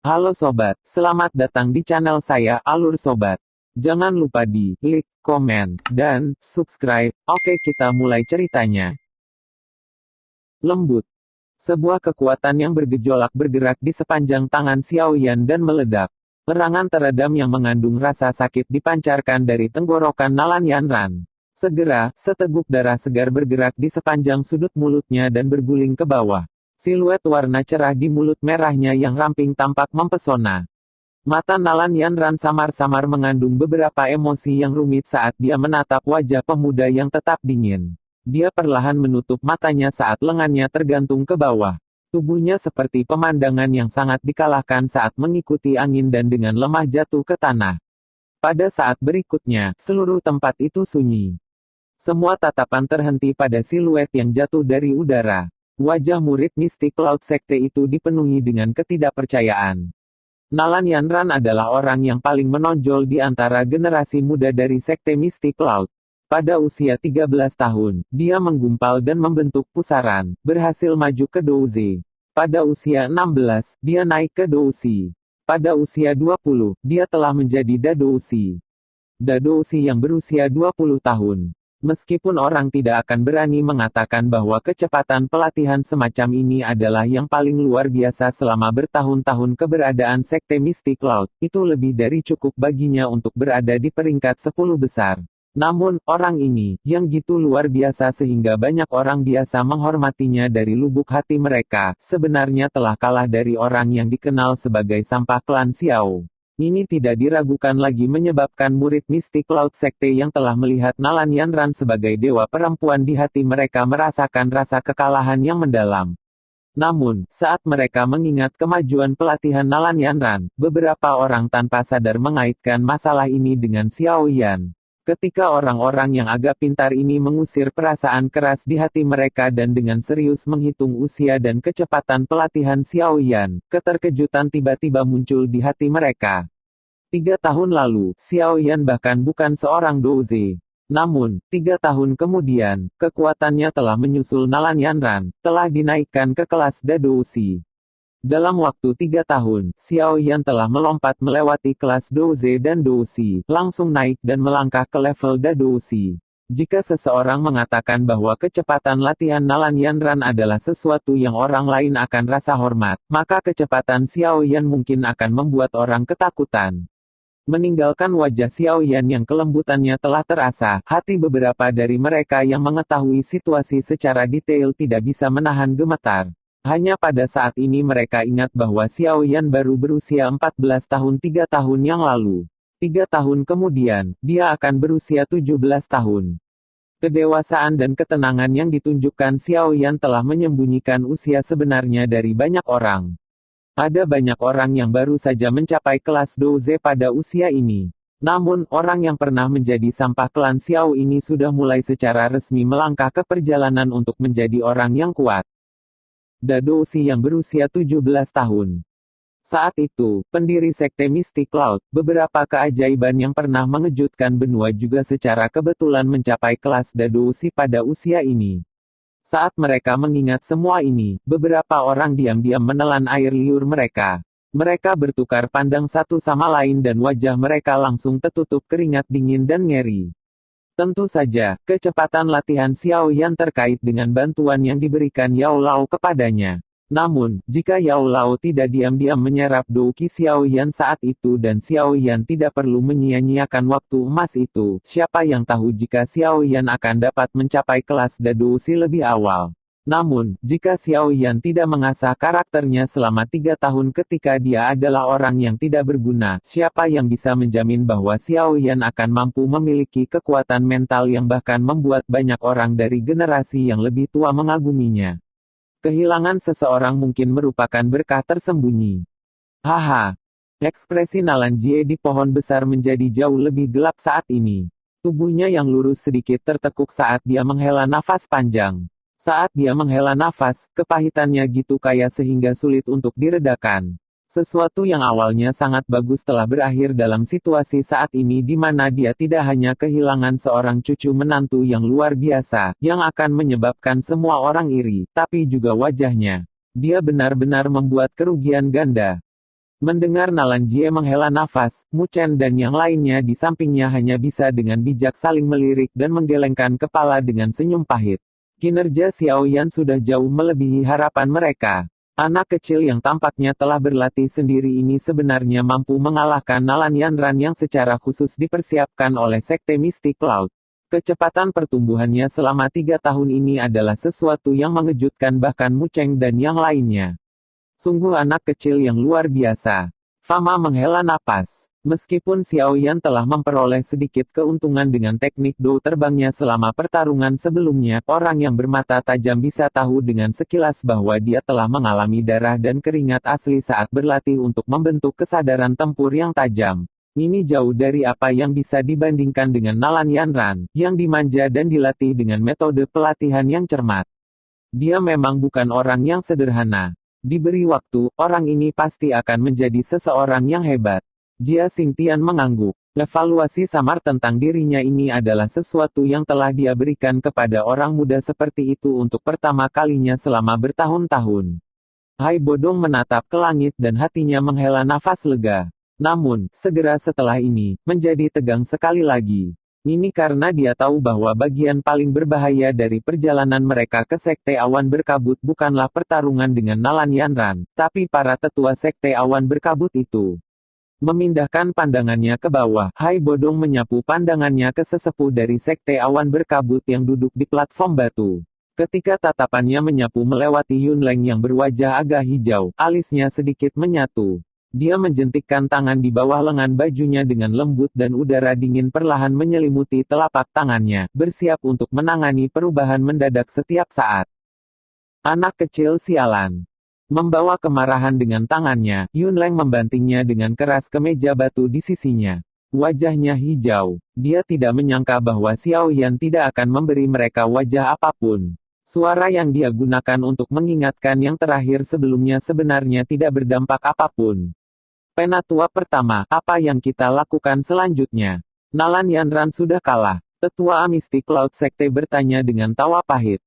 Halo sobat, selamat datang di channel saya Alur Sobat. Jangan lupa di like, komen, dan subscribe. Oke, kita mulai ceritanya. Lembut. Sebuah kekuatan yang bergejolak bergerak di sepanjang tangan Xiaoyan dan meledak. Perangan teredam yang mengandung rasa sakit dipancarkan dari tenggorokan Nalan Yanran. Segera, seteguk darah segar bergerak di sepanjang sudut mulutnya dan berguling ke bawah. Siluet warna cerah di mulut merahnya yang ramping tampak mempesona. Mata Nalan Yanran samar-samar mengandung beberapa emosi yang rumit saat dia menatap wajah pemuda yang tetap dingin. Dia perlahan menutup matanya saat lengannya tergantung ke bawah. Tubuhnya seperti pemandangan yang sangat dikalahkan saat mengikuti angin dan dengan lemah jatuh ke tanah. Pada saat berikutnya, seluruh tempat itu sunyi. Semua tatapan terhenti pada siluet yang jatuh dari udara. Wajah murid mistik Laut Sekte itu dipenuhi dengan ketidakpercayaan. Nalan Yanran adalah orang yang paling menonjol di antara generasi muda dari Sekte Mistik Laut. Pada usia 13 tahun, dia menggumpal dan membentuk pusaran, berhasil maju ke Douzi. Pada usia 16, dia naik ke Douzi. Pada usia 20, dia telah menjadi Dadouzi. Dadouzi yang berusia 20 tahun. Meskipun orang tidak akan berani mengatakan bahwa kecepatan pelatihan semacam ini adalah yang paling luar biasa selama bertahun-tahun keberadaan Sekte Mistik Laut, itu lebih dari cukup baginya untuk berada di peringkat 10 besar. Namun, orang ini, yang gitu luar biasa sehingga banyak orang biasa menghormatinya dari lubuk hati mereka, sebenarnya telah kalah dari orang yang dikenal sebagai sampah klan Xiao. Ini tidak diragukan lagi menyebabkan murid mistik Laut Sekte yang telah melihat Nalan Yanran sebagai dewa perempuan di hati mereka merasakan rasa kekalahan yang mendalam. Namun, saat mereka mengingat kemajuan pelatihan Nalan Yanran, beberapa orang tanpa sadar mengaitkan masalah ini dengan Xiaoyan. Ketika orang-orang yang agak pintar ini mengusir perasaan keras di hati mereka dan dengan serius menghitung usia dan kecepatan pelatihan Xiaoyan, keterkejutan tiba-tiba muncul di hati mereka. 3 tahun lalu, Xiaoyan bahkan bukan seorang Douzi. Namun, 3 tahun kemudian, kekuatannya telah menyusul Nalan Yanran, telah dinaikkan ke kelas Dadouzi. Dalam waktu 3 tahun, Xiaoyan telah melompat melewati kelas Douzi dan Douzi, langsung naik dan melangkah ke level Dadouzi. Jika seseorang mengatakan bahwa kecepatan latihan Nalan Yanran adalah sesuatu yang orang lain akan rasa hormat, maka kecepatan Xiaoyan mungkin akan membuat orang ketakutan. Meninggalkan wajah Xiaoyan yang kelembutannya telah terasa, hati beberapa dari mereka yang mengetahui situasi secara detail tidak bisa menahan gemetar. Hanya pada saat ini mereka ingat bahwa Xiaoyan baru berusia 14 tahun 3 tahun yang lalu. 3 tahun kemudian, dia akan berusia 17 tahun. Kedewasaan dan ketenangan yang ditunjukkan Xiaoyan telah menyembunyikan usia sebenarnya dari banyak orang. Ada banyak orang yang baru saja mencapai kelas Douzi pada usia ini. Namun, orang yang pernah menjadi sampah klan Xiao ini sudah mulai secara resmi melangkah ke perjalanan untuk menjadi orang yang kuat. Dadouzi yang berusia 17 tahun. Saat itu, pendiri Sekte Mistik Laut, beberapa keajaiban yang pernah mengejutkan benua juga secara kebetulan mencapai kelas Dadouzi pada usia ini. Saat mereka mengingat semua ini, beberapa orang diam-diam menelan air liur mereka. Mereka bertukar pandang satu sama lain dan wajah mereka langsung tertutup keringat dingin dan ngeri. Tentu saja, kecepatan latihan Xiaoyan terkait dengan bantuan yang diberikan Yao Lao kepadanya. Namun, jika Yao Lao tidak diam-diam menyerap douki Xiaoyan saat itu dan Xiaoyan tidak perlu menyia-nyiakan waktu emas itu, siapa yang tahu jika Xiaoyan akan dapat mencapai kelas Dadouzi lebih awal. Namun, jika Xiaoyan tidak mengasah karakternya selama 3 tahun ketika dia adalah orang yang tidak berguna, siapa yang bisa menjamin bahwa Xiaoyan akan mampu memiliki kekuatan mental yang bahkan membuat banyak orang dari generasi yang lebih tua mengaguminya. Kehilangan seseorang mungkin merupakan berkah tersembunyi. Haha. Ekspresi Nalan Jie di pohon besar menjadi jauh lebih gelap saat ini. Tubuhnya yang lurus sedikit tertekuk saat dia menghela nafas panjang. Saat dia menghela nafas, kepahitannya gitu kaya sehingga sulit untuk diredakan. Sesuatu yang awalnya sangat bagus telah berakhir dalam situasi saat ini di mana dia tidak hanya kehilangan seorang cucu menantu yang luar biasa, yang akan menyebabkan semua orang iri, tapi juga wajahnya. Dia benar-benar membuat kerugian ganda. Mendengar Nalan Jie menghela nafas, Mu Chen dan yang lainnya di sampingnya hanya bisa dengan bijak saling melirik dan menggelengkan kepala dengan senyum pahit. Kinerja Xiao Yan sudah jauh melebihi harapan mereka. Anak kecil yang tampaknya telah berlatih sendiri ini sebenarnya mampu mengalahkan Nalan Yanran yang secara khusus dipersiapkan oleh Sekte Mistik Laut. Kecepatan pertumbuhannya selama 3 tahun ini adalah sesuatu yang mengejutkan bahkan Mu Cheng dan yang lainnya. Sungguh anak kecil yang luar biasa. Fama menghela napas. Meskipun Xiao Yan telah memperoleh sedikit keuntungan dengan teknik dou terbangnya selama pertarungan sebelumnya, orang yang bermata tajam bisa tahu dengan sekilas bahwa dia telah mengalami darah dan keringat asli saat berlatih untuk membentuk kesadaran tempur yang tajam. Ini jauh dari apa yang bisa dibandingkan dengan Nalan Yanran, yang dimanja dan dilatih dengan metode pelatihan yang cermat. Dia memang bukan orang yang sederhana. Diberi waktu, orang ini pasti akan menjadi seseorang yang hebat. Jia Xingtian mengangguk. Evaluasi samar tentang dirinya ini adalah sesuatu yang telah dia berikan kepada orang muda seperti itu untuk pertama kalinya selama bertahun-tahun. Hai Bodong menatap ke langit dan hatinya menghela nafas lega. Namun, segera setelah ini, menjadi tegang sekali lagi. Ini karena dia tahu bahwa bagian paling berbahaya dari perjalanan mereka ke Sekte Awan Berkabut bukanlah pertarungan dengan Nalan Yanran, tapi para tetua Sekte Awan Berkabut itu. Memindahkan pandangannya ke bawah, Hai Bodong menyapu pandangannya ke sesepuh dari Sekte Awan Berkabut yang duduk di platform batu. Ketika tatapannya menyapu melewati Yunleng yang berwajah agak hijau, alisnya sedikit menyatu. Dia menjentikkan tangan di bawah lengan bajunya dengan lembut dan udara dingin perlahan menyelimuti telapak tangannya, bersiap untuk menangani perubahan mendadak setiap saat. Anak kecil sialan. Membawa kemarahan dengan tangannya, Yunleng membantingnya dengan keras ke meja batu di sisinya. Wajahnya hijau. Dia tidak menyangka bahwa Xiao Yan tidak akan memberi mereka wajah apapun. Suara yang dia gunakan untuk mengingatkan yang terakhir sebelumnya sebenarnya tidak berdampak apapun. Penatua pertama, apa yang kita lakukan selanjutnya? Nalan Yanran sudah kalah. Tetua Mistik Laut Sekte bertanya dengan tawa pahit.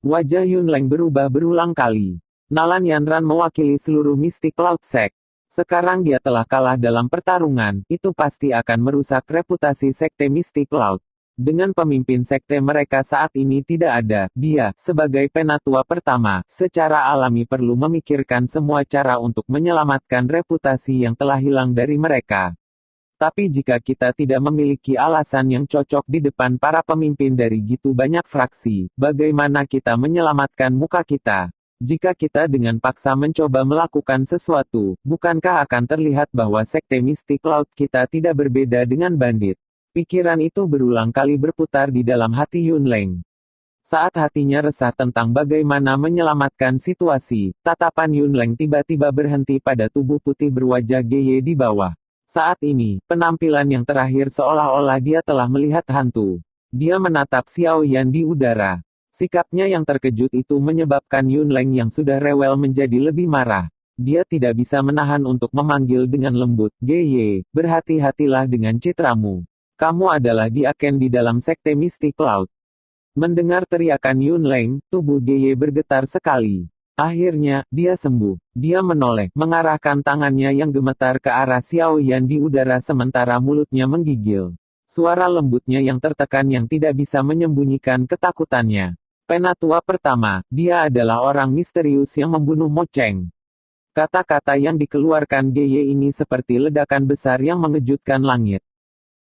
Wajah Yunleng berubah berulang kali. Nalan Yanran mewakili seluruh Mistik Laut Sek. Sekarang dia telah kalah dalam pertarungan, itu pasti akan merusak reputasi Sekte Mistik Laut. Dengan pemimpin sekte mereka saat ini tidak ada, dia, sebagai penatua pertama, secara alami perlu memikirkan semua cara untuk menyelamatkan reputasi yang telah hilang dari mereka. Tapi jika kita tidak memiliki alasan yang cocok di depan para pemimpin dari gitu banyak fraksi, bagaimana kita menyelamatkan muka kita? Jika kita dengan paksa mencoba melakukan sesuatu, bukankah akan terlihat bahwa Sekte Mistik Laut kita tidak berbeda dengan bandit? Pikiran itu berulang kali berputar di dalam hati Yunleng. Saat hatinya resah tentang bagaimana menyelamatkan situasi, tatapan Yunleng tiba-tiba berhenti pada tubuh putih berwajah Geye di bawah. Saat ini, penampilan yang terakhir seolah-olah dia telah melihat hantu. Dia menatap Xiao Yan di udara. Sikapnya yang terkejut itu menyebabkan Yunleng yang sudah rewel menjadi lebih marah. Dia tidak bisa menahan untuk memanggil dengan lembut, Geye, berhati-hatilah dengan citramu. Kamu adalah diaken di dalam Sekte Mistik Laut. Mendengar teriakan Yunleng, tubuh Geye bergetar sekali. Akhirnya, dia sembuh. Dia menoleh, mengarahkan tangannya yang gemetar ke arah Xiao Yan di udara sementara mulutnya menggigil. Suara lembutnya yang tertekan yang tidak bisa menyembunyikan ketakutannya. Penatua pertama, dia adalah orang misterius yang membunuh Mo Cheng. Kata-kata yang dikeluarkan Geye ini seperti ledakan besar yang mengejutkan langit.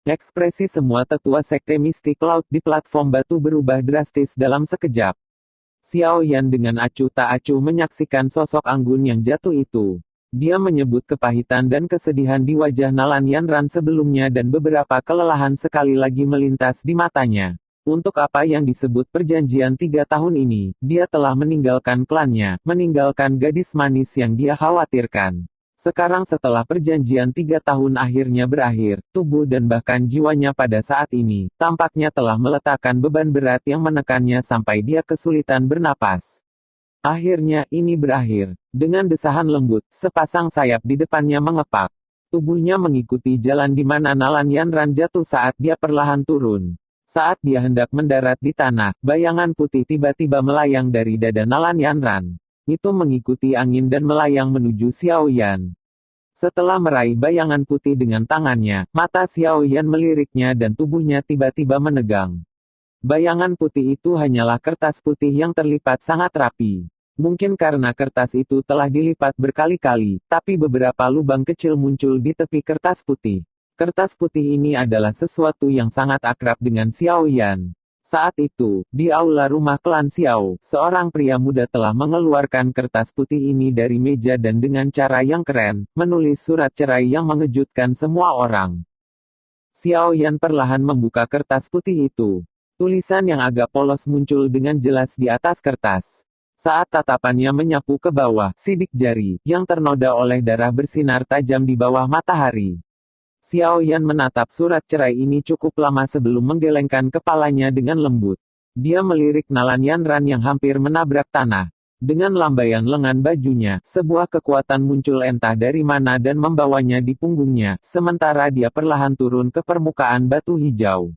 Ekspresi semua tetua Sekte Mistik Laut di platform batu berubah drastis dalam sekejap. Xiao Yan dengan acuh tak acuh menyaksikan sosok anggun yang jatuh itu. Dia menyebut kepahitan dan kesedihan di wajah Nalan Yanran sebelumnya dan beberapa kelelahan sekali lagi melintas di matanya. Untuk apa yang disebut perjanjian 3 tahun ini, dia telah meninggalkan klannya, meninggalkan gadis manis yang dia khawatirkan. Sekarang setelah perjanjian 3 tahun akhirnya berakhir, tubuh dan bahkan jiwanya pada saat ini, tampaknya telah meletakkan beban berat yang menekannya sampai dia kesulitan bernapas. Akhirnya, ini berakhir. Dengan desahan lembut, sepasang sayap di depannya mengepak. Tubuhnya mengikuti jalan di mana Nalan Yanran jatuh saat dia perlahan turun. Saat dia hendak mendarat di tanah, bayangan putih tiba-tiba melayang dari dada Nalan Yanran. Itu mengikuti angin dan melayang menuju Xiao Yan. Setelah meraih bayangan putih dengan tangannya, mata Xiao Yan meliriknya dan tubuhnya tiba-tiba menegang. Bayangan putih itu hanyalah kertas putih yang terlipat sangat rapi. Mungkin karena kertas itu telah dilipat berkali-kali, tapi beberapa lubang kecil muncul di tepi kertas putih. Kertas putih ini adalah sesuatu yang sangat akrab dengan Xiao Yan. Saat itu, di aula rumah klan Xiao, seorang pria muda telah mengeluarkan kertas putih ini dari meja dan dengan cara yang keren, menulis surat cerai yang mengejutkan semua orang. Xiao Yan perlahan membuka kertas putih itu. Tulisan yang agak polos muncul dengan jelas di atas kertas. Saat tatapannya menyapu ke bawah, sidik jari, yang ternoda oleh darah bersinar tajam di bawah matahari. Xiao Yan menatap surat cerai ini cukup lama sebelum menggelengkan kepalanya dengan lembut. Dia melirik Nalan Yanran yang hampir menabrak tanah. Dengan lambaian lengan bajunya, sebuah kekuatan muncul entah dari mana dan membawanya di punggungnya, sementara dia perlahan turun ke permukaan batu hijau.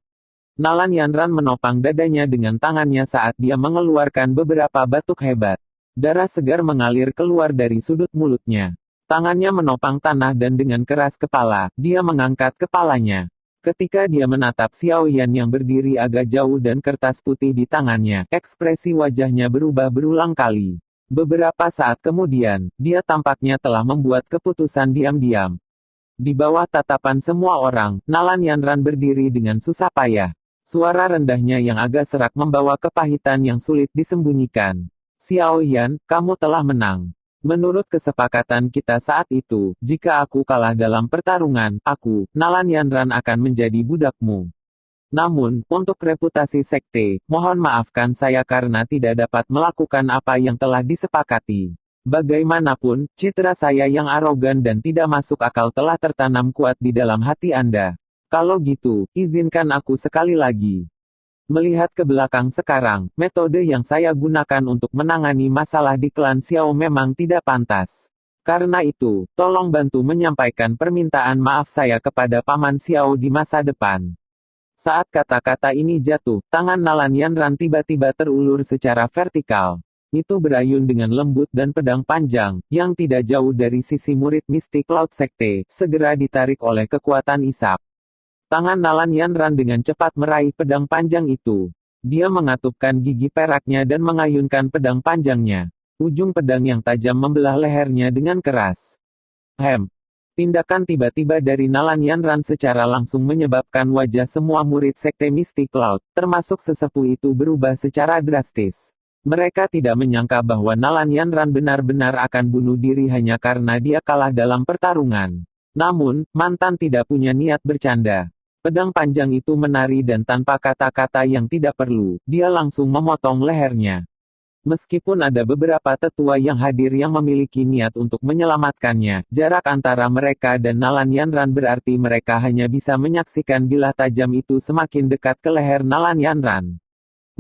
Nalan Yanran menopang dadanya dengan tangannya saat dia mengeluarkan beberapa batuk hebat. Darah segar mengalir keluar dari sudut mulutnya. Tangannya menopang tanah dan dengan keras kepala, dia mengangkat kepalanya. Ketika dia menatap Xiao Yan yang berdiri agak jauh dan kertas putih di tangannya, ekspresi wajahnya berubah berulang kali. Beberapa saat kemudian, dia tampaknya telah membuat keputusan diam-diam. Di bawah tatapan semua orang, Nalan Yanran berdiri dengan susah payah. Suara rendahnya yang agak serak membawa kepahitan yang sulit disembunyikan. Xiao Yan, kamu telah menang. Menurut kesepakatan kita saat itu, jika aku kalah dalam pertarungan, aku, Nalan Yanran akan menjadi budakmu. Namun, untuk reputasi sekte, mohon maafkan saya karena tidak dapat melakukan apa yang telah disepakati. Bagaimanapun, citra saya yang arogan dan tidak masuk akal telah tertanam kuat di dalam hati Anda. Kalau gitu, izinkan aku sekali lagi. Melihat ke belakang sekarang, metode yang saya gunakan untuk menangani masalah di klan Xiao memang tidak pantas. Karena itu, tolong bantu menyampaikan permintaan maaf saya kepada Paman Xiao di masa depan. Saat kata-kata ini jatuh, tangan Nalan Yanran tiba-tiba terulur secara vertikal. Itu berayun dengan lembut dan pedang panjang, yang tidak jauh dari sisi murid mistik Laut Sekte, segera ditarik oleh kekuatan isap. Tangan Nalan Yanran dengan cepat meraih pedang panjang itu. Dia mengatupkan gigi peraknya dan mengayunkan pedang panjangnya. Ujung pedang yang tajam membelah lehernya dengan keras. Tindakan tiba-tiba dari Nalan Yanran secara langsung menyebabkan wajah semua murid sekte mistik laut, termasuk sesepuh itu berubah secara drastis. Mereka tidak menyangka bahwa Nalan Yanran benar-benar akan bunuh diri hanya karena dia kalah dalam pertarungan. Namun, mantan tidak punya niat bercanda. Pedang panjang itu menari dan tanpa kata-kata yang tidak perlu, dia langsung memotong lehernya. Meskipun ada beberapa tetua yang hadir yang memiliki niat untuk menyelamatkannya, jarak antara mereka dan Nalan Yanran berarti mereka hanya bisa menyaksikan bilah tajam itu semakin dekat ke leher Nalan Yanran.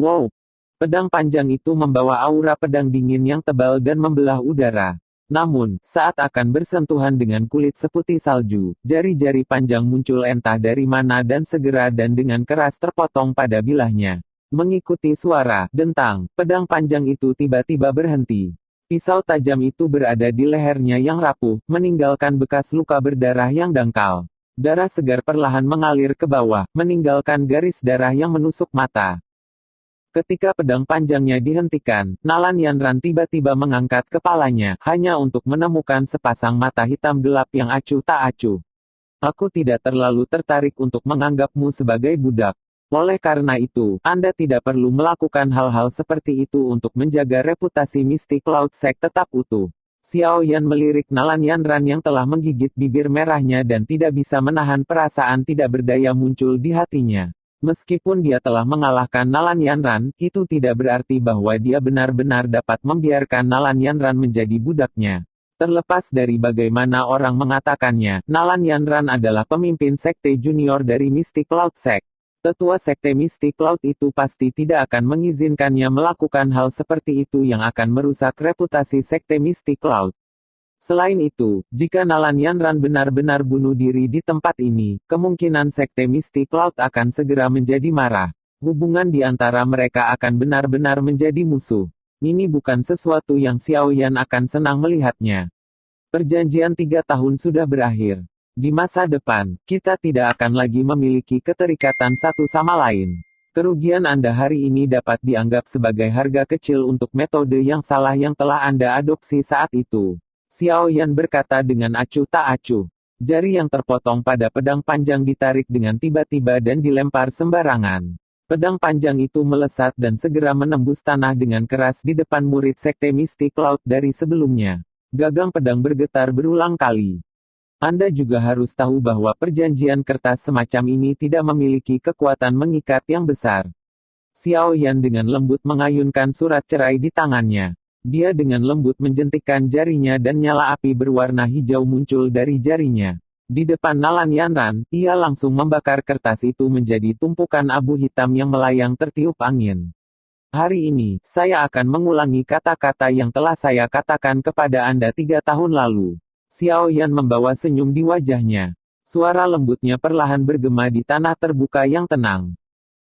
Wow! Pedang panjang itu membawa aura pedang dingin yang tebal dan membelah udara. Namun, saat akan bersentuhan dengan kulit seputih salju, jari-jari panjang muncul entah dari mana dan segera dan dengan keras terpotong pada bilahnya. Mengikuti suara dentang, pedang panjang itu tiba-tiba berhenti. Pisau tajam itu berada di lehernya yang rapuh, meninggalkan bekas luka berdarah yang dangkal. Darah segar perlahan mengalir ke bawah, meninggalkan garis darah yang menusuk mata. Ketika pedang panjangnya dihentikan, Nalan Yanran tiba-tiba mengangkat kepalanya, hanya untuk menemukan sepasang mata hitam gelap yang acuh tak acuh. Aku tidak terlalu tertarik untuk menganggapmu sebagai budak. Oleh karena itu, Anda tidak perlu melakukan hal-hal seperti itu untuk menjaga reputasi mistik Laut Sek tetap utuh. Xiao Yan melirik Nalan Yanran yang telah menggigit bibir merahnya dan tidak bisa menahan perasaan tidak berdaya muncul di hatinya. Meskipun dia telah mengalahkan Nalan Yanran, itu tidak berarti bahwa dia benar-benar dapat membiarkan Nalan Yanran menjadi budaknya. Terlepas dari bagaimana orang mengatakannya, Nalan Yanran adalah pemimpin sekte junior dari Mystic Cloud Sect. Tetua sekte Mystic Cloud itu pasti tidak akan mengizinkannya melakukan hal seperti itu yang akan merusak reputasi sekte Mystic Cloud. Selain itu, jika Nalan Yanran benar-benar bunuh diri di tempat ini, kemungkinan sekte Mystic Cloud akan segera menjadi marah. Hubungan di antara mereka akan benar-benar menjadi musuh. Ini bukan sesuatu yang Xiao Yan akan senang melihatnya. Perjanjian 3 tahun sudah berakhir. Di masa depan, kita tidak akan lagi memiliki keterikatan satu sama lain. Kerugian Anda hari ini dapat dianggap sebagai harga kecil untuk metode yang salah yang telah Anda adopsi saat itu. Xiao Yan berkata dengan acuh tak acuh. Jari yang terpotong pada pedang panjang ditarik dengan tiba-tiba dan dilempar sembarangan. Pedang panjang itu melesat dan segera menembus tanah dengan keras di depan murid sekte Mystic Cloud dari sebelumnya. Gagang pedang bergetar berulang kali. Anda juga harus tahu bahwa perjanjian kertas semacam ini tidak memiliki kekuatan mengikat yang besar. Xiao Yan dengan lembut mengayunkan surat cerai di tangannya. Dia dengan lembut menjentikkan jarinya dan nyala api berwarna hijau muncul dari jarinya. Di depan Nalan Yanran, ia langsung membakar kertas itu menjadi tumpukan abu hitam yang melayang tertiup angin. Hari ini, saya akan mengulangi kata-kata yang telah saya katakan kepada Anda 3 tahun lalu. Xiao Yan membawa senyum di wajahnya. Suara lembutnya perlahan bergema di tanah terbuka yang tenang.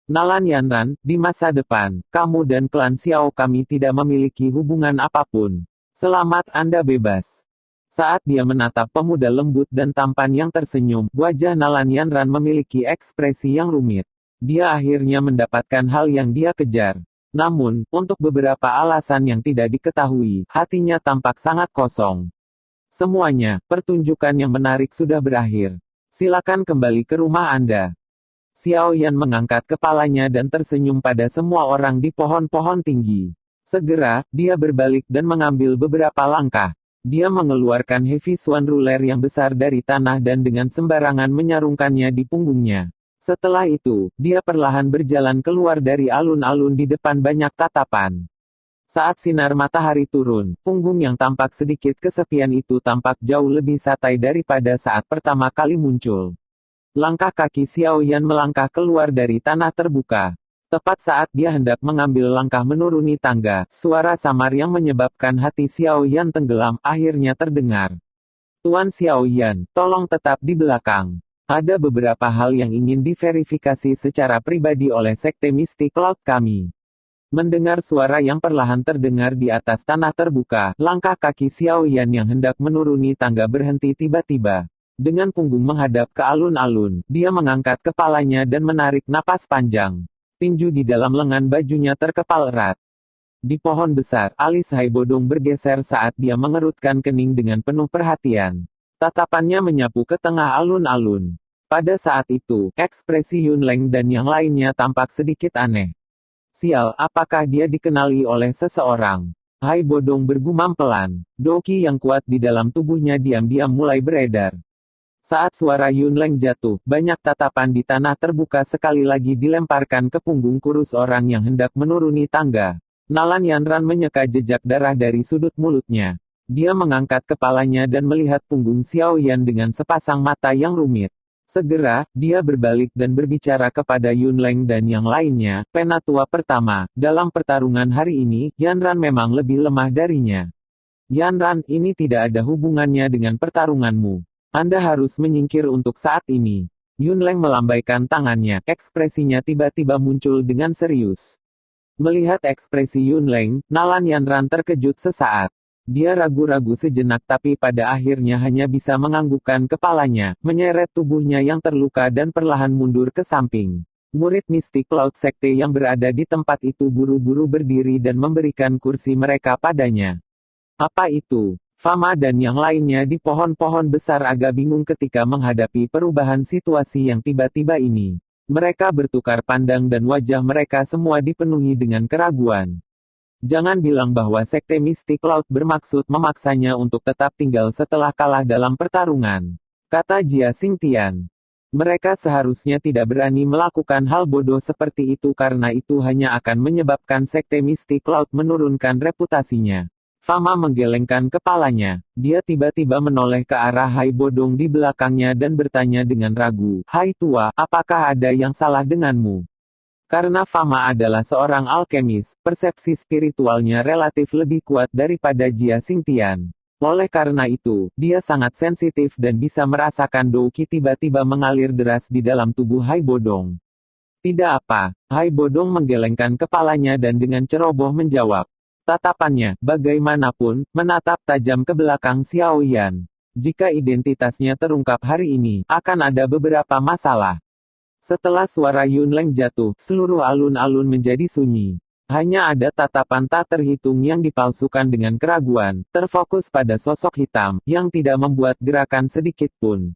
Nalan Yanran, di masa depan, kamu dan klan Xiao kami tidak memiliki hubungan apapun. Selamat Anda bebas. Saat dia menatap pemuda lembut dan tampan yang tersenyum, wajah Nalan Yanran memiliki ekspresi yang rumit. Dia akhirnya mendapatkan hal yang dia kejar. Namun, untuk beberapa alasan yang tidak diketahui, hatinya tampak sangat kosong. Semuanya, pertunjukan yang menarik sudah berakhir. Silakan kembali ke rumah Anda. Xiao Yan mengangkat kepalanya dan tersenyum pada semua orang di pohon-pohon tinggi. Segera, dia berbalik dan mengambil beberapa langkah. Dia mengeluarkan Heavy Swan Ruler yang besar dari tanah dan dengan sembarangan menyarungkannya di punggungnya. Setelah itu, dia perlahan berjalan keluar dari alun-alun di depan banyak tatapan. Saat sinar matahari turun, punggung yang tampak sedikit kesepian itu tampak jauh lebih santai daripada saat pertama kali muncul. Langkah kaki Xiao Yan melangkah keluar dari tanah terbuka. Tepat saat dia hendak mengambil langkah menuruni tangga, suara samar yang menyebabkan hati Xiao Yan tenggelam akhirnya terdengar. Tuan Xiao Yan, tolong tetap di belakang. Ada beberapa hal yang ingin diverifikasi secara pribadi oleh sekte Mystic Cloud kami. Mendengar suara yang perlahan terdengar di atas tanah terbuka, langkah kaki Xiao Yan yang hendak menuruni tangga berhenti tiba-tiba. Dengan punggung menghadap ke alun-alun, dia mengangkat kepalanya dan menarik napas panjang. Tinju di dalam lengan bajunya terkepal erat. Di pohon besar, alis Hai Bodong bergeser saat dia mengerutkan kening dengan penuh perhatian. Tatapannya menyapu ke tengah alun-alun. Pada saat itu, ekspresi Yun Leng dan yang lainnya tampak sedikit aneh. Sial, apakah dia dikenali oleh seseorang? Hai Bodong bergumam pelan. Doki yang kuat di dalam tubuhnya diam-diam mulai beredar. Saat suara Yun Leng jatuh, banyak tatapan di tanah terbuka sekali lagi dilemparkan ke punggung kurus orang yang hendak menuruni tangga. Nalan Yanran menyeka jejak darah dari sudut mulutnya. Dia mengangkat kepalanya dan melihat punggung Xiao Yan dengan sepasang mata yang rumit. Segera, dia berbalik dan berbicara kepada Yun Leng dan yang lainnya, penatua pertama, dalam pertarungan hari ini, Yanran memang lebih lemah darinya. Yanran, ini tidak ada hubungannya dengan pertarunganmu. Anda harus menyingkir untuk saat ini. Yun Leng melambaikan tangannya, ekspresinya tiba-tiba muncul dengan serius. Melihat ekspresi Yun Leng, Nalan Yanran terkejut sesaat. Dia ragu-ragu sejenak tapi pada akhirnya hanya bisa menganggukkan kepalanya, menyeret tubuhnya yang terluka dan perlahan mundur ke samping. Murid Mystic Cloud Sekte yang berada di tempat itu buru-buru berdiri dan memberikan kursi mereka padanya. Apa itu? Fama dan yang lainnya di pohon-pohon besar agak bingung ketika menghadapi perubahan situasi yang tiba-tiba ini. Mereka bertukar pandang dan wajah mereka semua dipenuhi dengan keraguan. Jangan bilang bahwa Sekte Mystic Cloud bermaksud memaksanya untuk tetap tinggal setelah kalah dalam pertarungan. Kata Jia Xingtian. Mereka seharusnya tidak berani melakukan hal bodoh seperti itu karena itu hanya akan menyebabkan Sekte Mystic Cloud menurunkan reputasinya. Fama menggelengkan kepalanya. Dia tiba-tiba menoleh ke arah Hai Bodong di belakangnya dan bertanya dengan ragu, "Hai tua, apakah ada yang salah denganmu?" Karena Fama adalah seorang alkemis, persepsi spiritualnya relatif lebih kuat daripada Jia Xingtian. Oleh karena itu, dia sangat sensitif dan bisa merasakan Douqi tiba-tiba mengalir deras di dalam tubuh Hai Bodong. Tidak apa, Hai Bodong menggelengkan kepalanya dan dengan ceroboh menjawab. Tatapannya, bagaimanapun, menatap tajam ke belakang Xiao Yan. Jika identitasnya terungkap hari ini, akan ada beberapa masalah. Setelah suara Yunleng jatuh, seluruh alun-alun menjadi sunyi. Hanya ada tatapan tak terhitung yang dipalsukan dengan keraguan, terfokus pada sosok hitam, yang tidak membuat gerakan sedikit pun.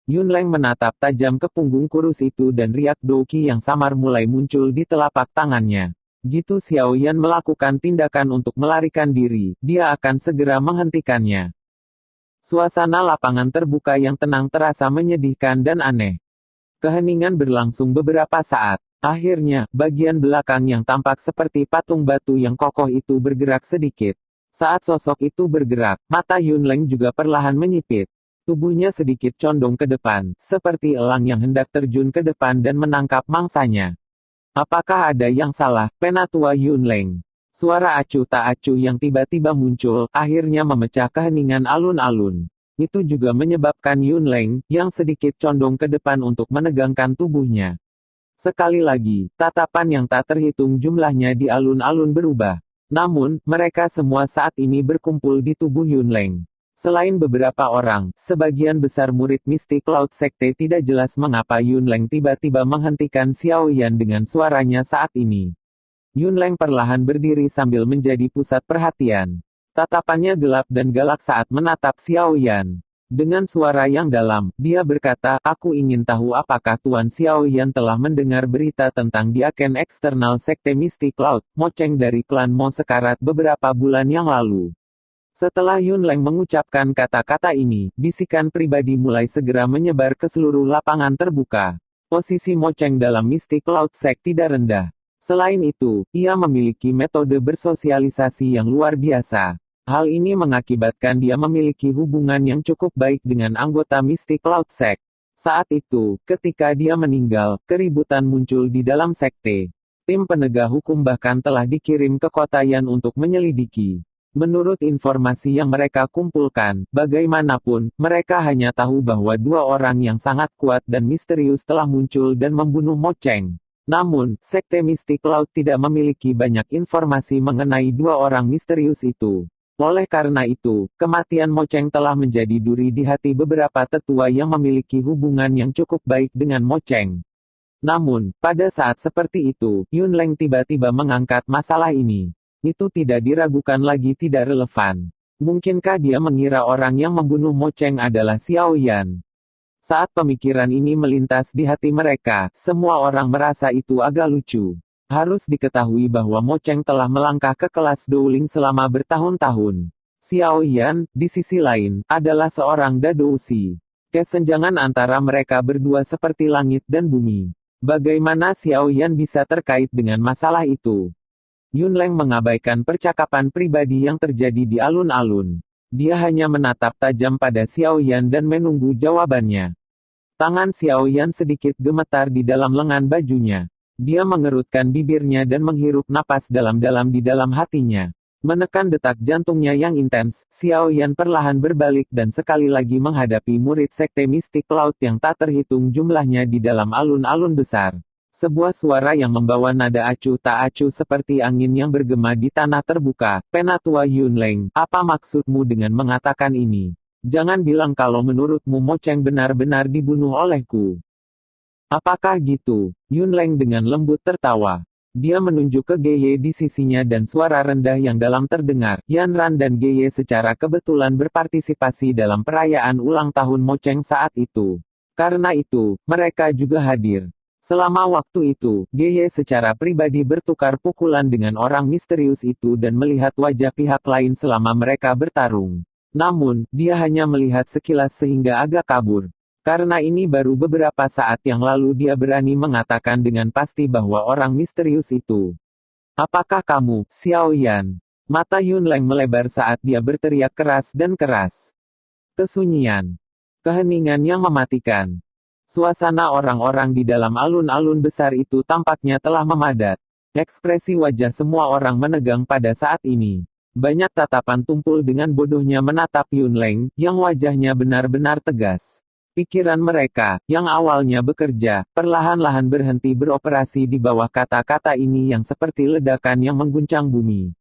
Yunleng menatap tajam ke punggung kurus itu dan riak Douki yang samar mulai muncul di telapak tangannya. Gitu Xiao Yan melakukan tindakan untuk melarikan diri, dia akan segera menghentikannya. Suasana lapangan terbuka yang tenang terasa menyedihkan dan aneh. Keheningan berlangsung beberapa saat. Akhirnya, bagian belakang yang tampak seperti patung batu yang kokoh itu bergerak sedikit. Saat sosok itu bergerak, mata Yunleng juga perlahan menyipit. Tubuhnya sedikit condong ke depan, seperti elang yang hendak terjun ke depan dan menangkap mangsanya. Apakah ada yang salah, Penatua Yunleng? Suara acuh tak acuh yang tiba-tiba muncul, akhirnya memecah keheningan alun-alun. Itu juga menyebabkan Yunleng, yang sedikit condong ke depan untuk menegangkan tubuhnya. Sekali lagi, tatapan yang tak terhitung jumlahnya di alun-alun berubah. Namun, mereka semua saat ini berkumpul di tubuh Yunleng. Selain beberapa orang, sebagian besar murid mistik Cloud Sekte tidak jelas mengapa Yunleng tiba-tiba menghentikan Xiao Yan dengan suaranya saat ini. Yunleng perlahan berdiri sambil menjadi pusat perhatian. Tatapannya gelap dan galak saat menatap Xiao Yan. Dengan suara yang dalam, dia berkata, "Aku ingin tahu apakah Tuan Xiao Yan telah mendengar berita tentang diaken eksternal Sekte Mistik Cloud, Moceng dari klan Mo Sekarat beberapa bulan yang lalu." Setelah Yunleng mengucapkan kata-kata ini, bisikan pribadi mulai segera menyebar ke seluruh lapangan terbuka. Posisi Moceng dalam Mistik Cloud Sect tidak rendah. Selain itu, ia memiliki metode bersosialisasi yang luar biasa. Hal ini mengakibatkan dia memiliki hubungan yang cukup baik dengan anggota Mistik Cloud Sect. Saat itu, ketika dia meninggal, keributan muncul di dalam sekte. Tim penegak hukum bahkan telah dikirim ke kota Yan untuk menyelidiki. Menurut informasi yang mereka kumpulkan, bagaimanapun, mereka hanya tahu bahwa dua orang yang sangat kuat dan misterius telah muncul dan membunuh Moceng. Namun, Sekte Mistik Cloud tidak memiliki banyak informasi mengenai dua orang misterius itu. Oleh karena itu, kematian Moceng telah menjadi duri di hati beberapa tetua yang memiliki hubungan yang cukup baik dengan Moceng. Namun, pada saat seperti itu, Yunleng tiba-tiba mengangkat masalah ini. Itu tidak diragukan lagi tidak relevan. Mungkinkah dia mengira orang yang membunuh Moceng adalah Xiao Yan? Saat pemikiran ini melintas di hati mereka, semua orang merasa itu agak lucu. Harus diketahui bahwa Moceng telah melangkah ke kelas Douling selama bertahun-tahun. Xiao Yan, di sisi lain, adalah seorang Dadoushi. Kesenjangan antara mereka berdua seperti langit dan bumi. Bagaimana Xiao Yan bisa terkait dengan masalah itu? Yunleng mengabaikan percakapan pribadi yang terjadi di alun-alun. Dia hanya menatap tajam pada Xiao Yan dan menunggu jawabannya. Tangan Xiao Yan sedikit gemetar di dalam lengan bajunya. Dia mengerutkan bibirnya dan menghirup napas dalam-dalam di dalam hatinya. Menekan detak jantungnya yang intens, Xiao Yan perlahan berbalik dan sekali lagi menghadapi murid Sekte Mistik Cloud yang tak terhitung jumlahnya di dalam alun-alun besar. Sebuah suara yang membawa nada acuh tak acuh seperti angin yang bergema di tanah terbuka. Penatua Yunleng, apa maksudmu dengan mengatakan ini? Jangan bilang kalau menurutmu Moceng benar-benar dibunuh olehku. Apakah gitu? Yunleng dengan lembut tertawa. Dia menunjuk ke Gye di sisinya dan suara rendah yang dalam terdengar. Yanran dan Gye secara kebetulan berpartisipasi dalam perayaan ulang tahun Moceng saat itu. Karena itu, mereka juga hadir. Selama waktu itu, Gye secara pribadi bertukar pukulan dengan orang misterius itu dan melihat wajah pihak lain selama mereka bertarung. Namun, dia hanya melihat sekilas sehingga agak kabur. Karena ini baru beberapa saat yang lalu dia berani mengatakan dengan pasti bahwa orang misterius itu. Apakah kamu, Xiao Yan? Mata Yunleng melebar saat dia berteriak keras dan keras. Kesunyian. Keheningan yang mematikan. Suasana orang-orang di dalam alun-alun besar itu tampaknya telah memadat. Ekspresi wajah semua orang menegang pada saat ini. Banyak tatapan tumpul dengan bodohnya menatap Yunleng, yang wajahnya benar-benar tegas. Pikiran mereka, yang awalnya bekerja, perlahan-lahan berhenti beroperasi di bawah kata-kata ini yang seperti ledakan yang mengguncang bumi.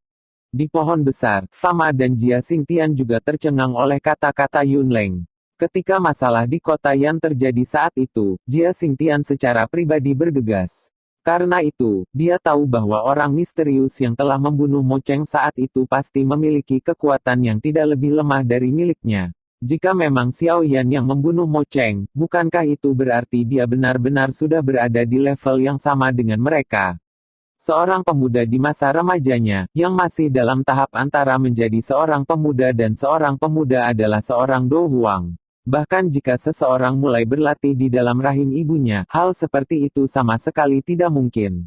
Di pohon besar, Fama dan Jia Xingtian juga tercengang oleh kata-kata Yunleng. Ketika masalah di kota Yan terjadi saat itu, Jia Xingtian secara pribadi bergegas. Karena itu, dia tahu bahwa orang misterius yang telah membunuh Mo Cheng saat itu pasti memiliki kekuatan yang tidak lebih lemah dari miliknya. Jika memang Xiao Yan yang membunuh Mo Cheng, bukankah itu berarti dia benar-benar sudah berada di level yang sama dengan mereka? Seorang pemuda di masa remajanya, yang masih dalam tahap antara menjadi seorang pemuda dan seorang pemuda adalah seorang Do Huang. Bahkan jika seseorang mulai berlatih di dalam rahim ibunya, hal seperti itu sama sekali tidak mungkin.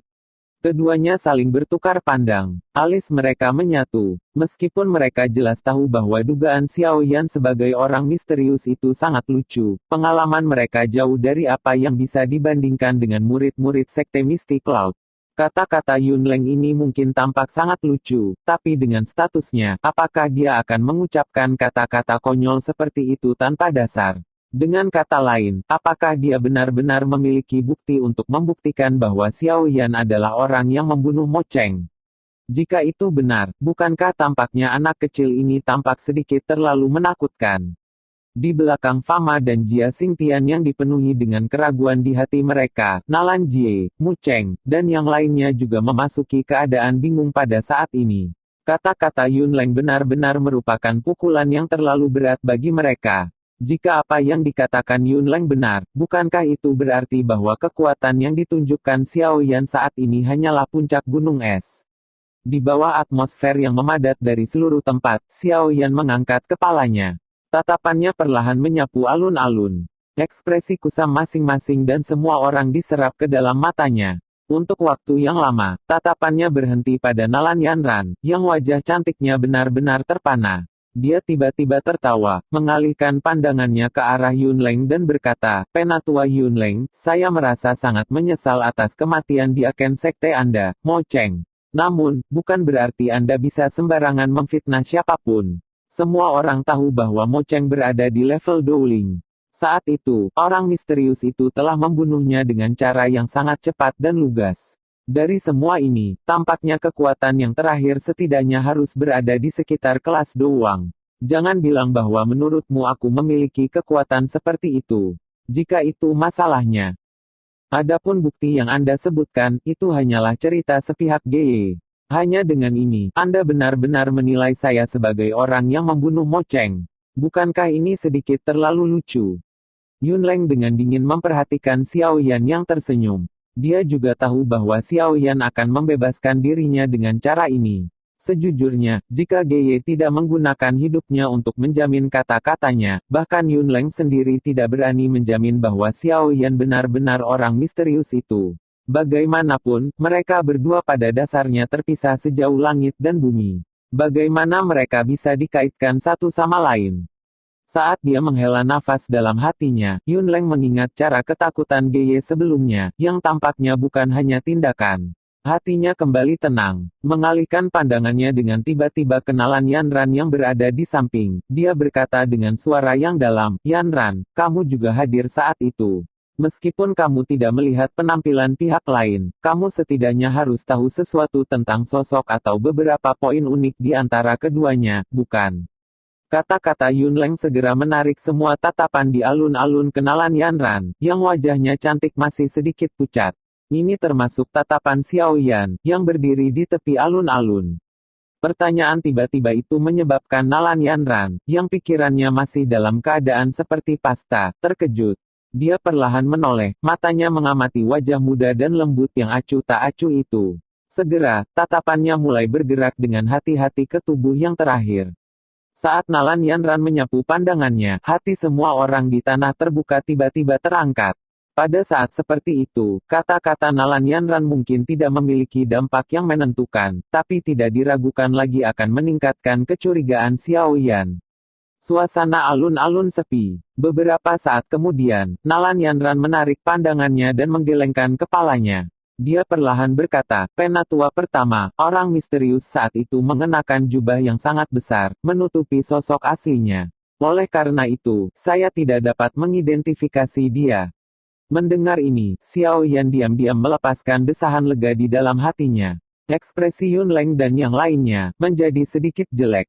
Keduanya saling bertukar pandang. Alis mereka menyatu. Meskipun mereka jelas tahu bahwa dugaan Xiao Yan sebagai orang misterius itu sangat lucu, pengalaman mereka jauh dari apa yang bisa dibandingkan dengan murid-murid sekte Misty Cloud. Kata-kata Yunleng ini mungkin tampak sangat lucu, tapi dengan statusnya, apakah dia akan mengucapkan kata-kata konyol seperti itu tanpa dasar? Dengan kata lain, apakah dia benar-benar memiliki bukti untuk membuktikan bahwa Xiao Yan adalah orang yang membunuh Mo Cheng? Jika itu benar, bukankah tampaknya anak kecil ini tampak sedikit terlalu menakutkan? Di belakang Fama dan Jia Xingtian yang dipenuhi dengan keraguan di hati mereka, Nalan Jie, Mu Cheng, dan yang lainnya juga memasuki keadaan bingung pada saat ini. Kata-kata Yunleng benar-benar merupakan pukulan yang terlalu berat bagi mereka. Jika apa yang dikatakan Yunleng benar, bukankah itu berarti bahwa kekuatan yang ditunjukkan Xiao Yan saat ini hanyalah puncak gunung es? Di bawah atmosfer yang memadat dari seluruh tempat, Xiao Yan mengangkat kepalanya. Tatapannya perlahan menyapu alun-alun. Ekspresi kusam masing-masing dan semua orang diserap ke dalam matanya. Untuk waktu yang lama, tatapannya berhenti pada Nalan Yanran, yang wajah cantiknya benar-benar terpana. Dia tiba-tiba tertawa, mengalihkan pandangannya ke arah Yunleng dan berkata, "Penatua Yunleng, saya merasa sangat menyesal atas kematian di agen sekte Anda, Mo Cheng. Namun, bukan berarti Anda bisa sembarangan memfitnah siapapun. Semua orang tahu bahwa Mo Cheng berada di level Douling. Saat itu, orang misterius itu telah membunuhnya dengan cara yang sangat cepat dan lugas. Dari semua ini, tampaknya kekuatan yang terakhir setidaknya harus berada di sekitar kelas Douang. Jangan bilang bahwa menurutmu aku memiliki kekuatan seperti itu. Jika itu masalahnya. Adapun bukti yang Anda sebutkan, itu hanyalah cerita sepihak GY. Hanya dengan ini, Anda benar-benar menilai saya sebagai orang yang membunuh Mo Cheng. Bukankah ini sedikit terlalu lucu?" Yunleng dengan dingin memperhatikan Xiao Yan yang tersenyum. Dia juga tahu bahwa Xiao Yan akan membebaskan dirinya dengan cara ini. Sejujurnya, jika GY tidak menggunakan hidupnya untuk menjamin kata-katanya, bahkan Yunleng sendiri tidak berani menjamin bahwa Xiao Yan benar-benar orang misterius itu. Bagaimanapun, mereka berdua pada dasarnya terpisah sejauh langit dan bumi. Bagaimana mereka bisa dikaitkan satu sama lain? Saat dia menghela nafas dalam hatinya, Yunleng mengingat cara ketakutan GY sebelumnya, yang tampaknya bukan hanya tindakan. Hatinya kembali tenang, mengalihkan pandangannya dengan tiba-tiba kenalan Yanran yang berada di samping. Dia berkata dengan suara yang dalam, "Yanran, kamu juga hadir saat itu. Meskipun kamu tidak melihat penampilan pihak lain, kamu setidaknya harus tahu sesuatu tentang sosok atau beberapa poin unik di antara keduanya, bukan?" Kata-kata Yunleng segera menarik semua tatapan di alun-alun kenalan Yanran, yang wajahnya cantik masih sedikit pucat. Ini termasuk tatapan Xiao Yan, yang berdiri di tepi alun-alun. Pertanyaan tiba-tiba itu menyebabkan Nalan Yanran, yang pikirannya masih dalam keadaan seperti pasta, terkejut. Dia perlahan menoleh, matanya mengamati wajah muda dan lembut yang acuh tak acuh itu. Segera, tatapannya mulai bergerak dengan hati-hati ke tubuh yang terakhir. Saat Nalan Yanran menyapu pandangannya, hati semua orang di tanah terbuka tiba-tiba terangkat. Pada saat seperti itu, kata-kata Nalan Yanran mungkin tidak memiliki dampak yang menentukan, tapi tidak diragukan lagi akan meningkatkan kecurigaan Xiao Yan. Suasana alun-alun sepi. Beberapa saat kemudian, Nalan Yanran menarik pandangannya dan menggelengkan kepalanya. Dia perlahan berkata, "Penatua pertama, orang misterius saat itu mengenakan jubah yang sangat besar, menutupi sosok aslinya. Oleh karena itu, saya tidak dapat mengidentifikasi dia." Mendengar ini, Xiao Yan diam-diam melepaskan desahan lega di dalam hatinya. Ekspresi Yun Leng dan yang lainnya menjadi sedikit jelek.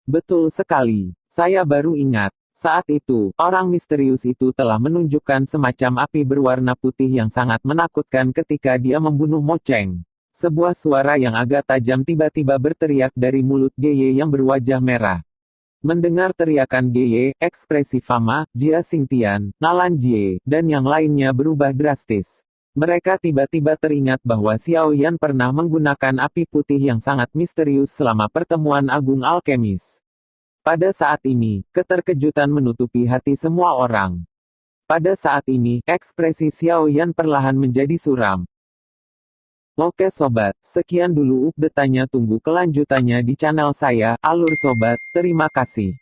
Betul sekali. Saya baru ingat. Saat itu, orang misterius itu telah menunjukkan semacam api berwarna putih yang sangat menakutkan ketika dia membunuh Mo Cheng. Sebuah suara yang agak tajam tiba-tiba berteriak dari mulut Gye yang berwajah merah. Mendengar teriakan Gye, ekspresi Fama, Jia Xingtian, Nalan Jie, dan yang lainnya berubah drastis. Mereka tiba-tiba teringat bahwa Xiao Yan pernah menggunakan api putih yang sangat misterius selama pertemuan agung alkemis. Pada saat ini, keterkejutan menutupi hati semua orang. Pada saat ini, ekspresi Xiao Yan perlahan menjadi suram. Oke sobat, sekian dulu update-nya, tunggu kelanjutannya di channel saya, Alur Sobat, terima kasih.